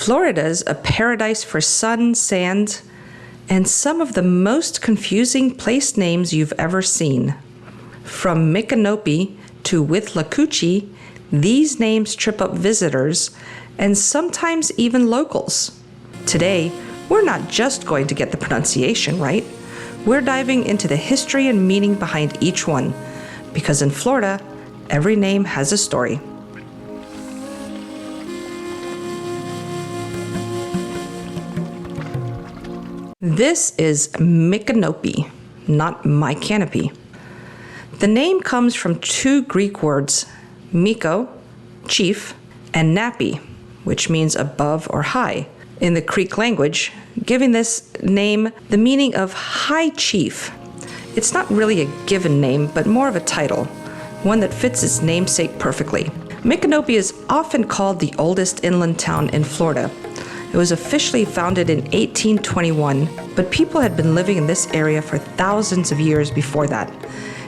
Florida's a paradise for sun, sand, and some of the most confusing place names you've ever seen. From Micanopy to Withlacoochee, these names trip up visitors and sometimes even locals. Today, we're not just going to get the pronunciation right. We're diving into the history and meaning behind each one, because in Florida, every name has a story. This is Micanopy, not Micanopy. The name comes from two Greek words, Miko, chief, and Napi, which means above or high, in the Creek language, giving this name the meaning of high chief. It's not really a given name, but more of a title, one that fits its namesake perfectly. Micanopy is often called the oldest inland town in Florida. It was officially founded in 1821, but people had been living in this area for thousands of years before that.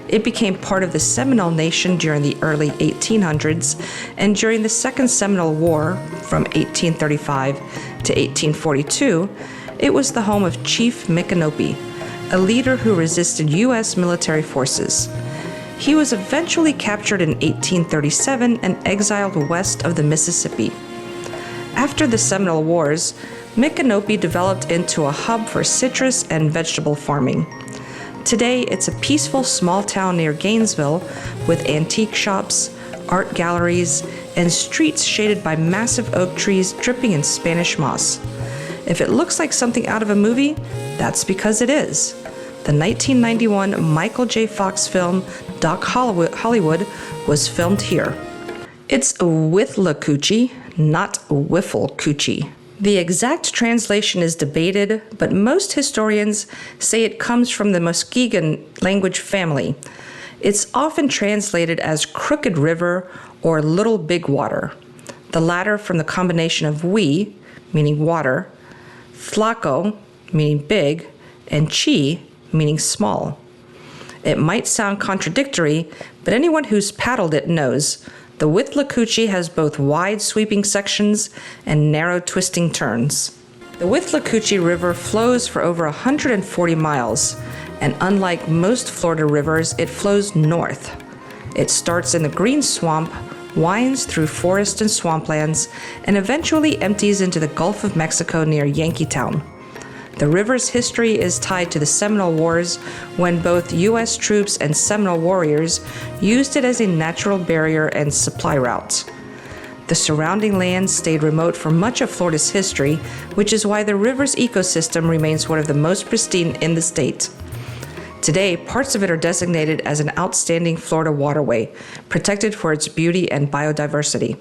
It became part of the Seminole Nation during the early 1800s, and during the Second Seminole War from 1835 to 1842, it was the home of Chief Micanopy, a leader who resisted U.S. military forces. He was eventually captured in 1837 and exiled west of the Mississippi. After the Seminole Wars, Micanopy developed into a hub for citrus and vegetable farming. Today, it's a peaceful small town near Gainesville with antique shops, art galleries, and streets shaded by massive oak trees dripping in Spanish moss. If it looks like something out of a movie, that's because it is. The 1991 Michael J. Fox film Doc Hollywood was filmed here. It's Withlacoochee, not Withlacoochee. The exact translation is debated, but most historians say it comes from the Muskegon language family. It's often translated as Crooked River or Little Big Water, the latter from the combination of wi, meaning water, flaco, meaning big, and chi, meaning small. It might sound contradictory, but anyone who's paddled it knows the Withlacoochee has both wide sweeping sections and narrow twisting turns. The Withlacoochee River flows for over 140 miles, and unlike most Florida rivers, it flows north. It starts in the Green Swamp, winds through forest and swamplands, and eventually empties into the Gulf of Mexico near Yankeetown. The river's history is tied to the Seminole Wars, when both U.S. troops and Seminole warriors used it as a natural barrier and supply route. The surrounding lands stayed remote for much of Florida's history, which is why the river's ecosystem remains one of the most pristine in the state. Today, parts of it are designated as an outstanding Florida waterway, protected for its beauty and biodiversity.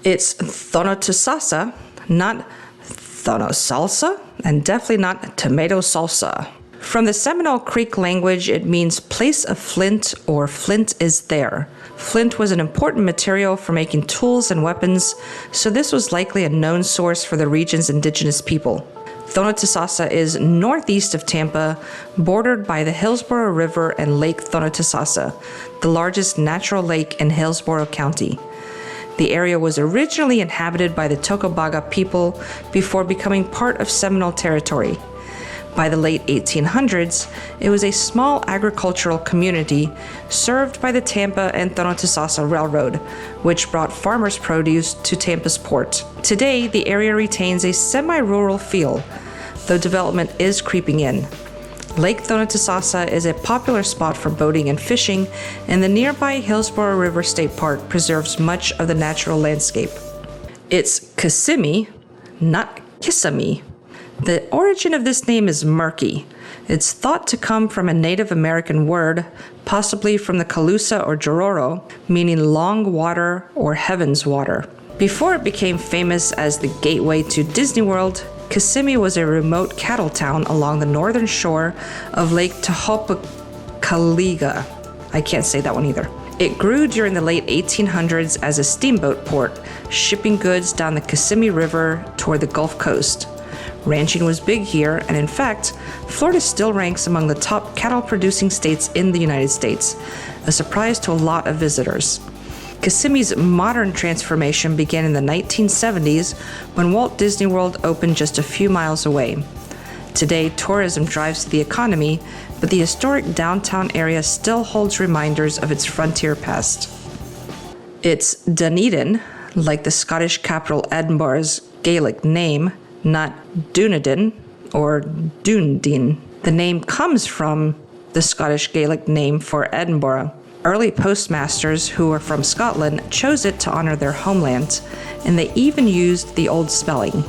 It's Thonotosassa, not Thonotosassa, and definitely not tomato salsa. From the Seminole Creek language, it means place of flint or flint is there. Flint was an important material for making tools and weapons, so this was likely a known source for the region's indigenous people. Thonotosassa is northeast of Tampa, bordered by the Hillsborough River and Lake Thonotosassa, the largest natural lake in Hillsborough County. The area was originally inhabited by the Tocobaga people before becoming part of Seminole territory. By the late 1800s, it was a small agricultural community served by the Tampa and Thonotosassa Railroad, which brought farmers' produce to Tampa's port. Today, the area retains a semi-rural feel, though development is creeping in. Lake Thonotosassa is a popular spot for boating and fishing, and the nearby Hillsborough River State Park preserves much of the natural landscape. It's Kissimmee, not Kissimmee. The origin of this name is murky. It's thought to come from a Native American word, possibly from the Calusa or Jororo, meaning long water or heaven's water. Before it became famous as the gateway to Disney World, Kissimmee was a remote cattle town along the northern shore of Lake Tehopekaliga. I can't say that one either. It grew during the late 1800s as a steamboat port, shipping goods down the Kissimmee River toward the Gulf Coast. Ranching was big here, and in fact, Florida still ranks among the top cattle-producing states in the United States, a surprise to a lot of visitors. Kissimmee's modern transformation began in the 1970s when Walt Disney World opened just a few miles away. Today, tourism drives the economy, but the historic downtown area still holds reminders of its frontier past. It's Dunedin, like the Scottish capital Edinburgh's Gaelic name, not Dunedin or Dunedin. The name comes from the Scottish Gaelic name for Edinburgh. Early postmasters who were from Scotland chose it to honor their homeland, and they even used the old spelling.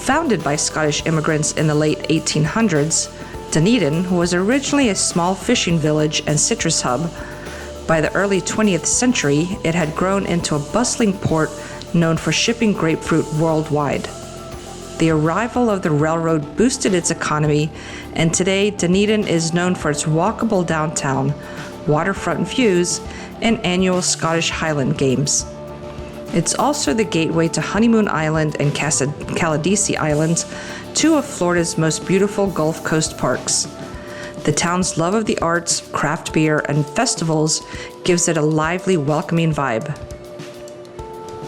Founded by Scottish immigrants in the late 1800s, Dunedin was originally a small fishing village and citrus hub. By the early 20th century, it had grown into a bustling port known for shipping grapefruit worldwide. The arrival of the railroad boosted its economy, and today Dunedin is known for its walkable downtown, waterfront views, and annual Scottish Highland Games. It's also the gateway to Honeymoon Island and Caladesi Island, two of Florida's most beautiful Gulf Coast parks. The town's love of the arts, craft beer, and festivals gives it a lively, welcoming vibe.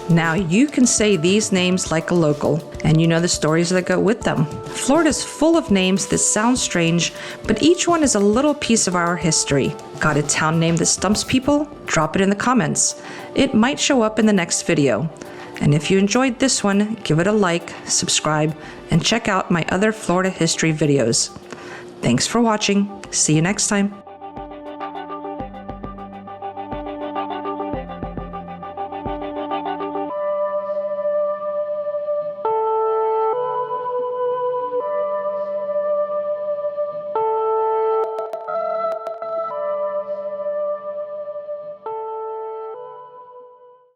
Now you can say these names like a local, and you know the stories that go with them. Florida's full of names that sound strange, but each one is a little piece of our history. Got a town name that stumps people? Drop it in the comments. It might show up in the next video. And if you enjoyed this one, give it a like, subscribe, and check out my other Florida history videos. Thanks for watching. See you next time.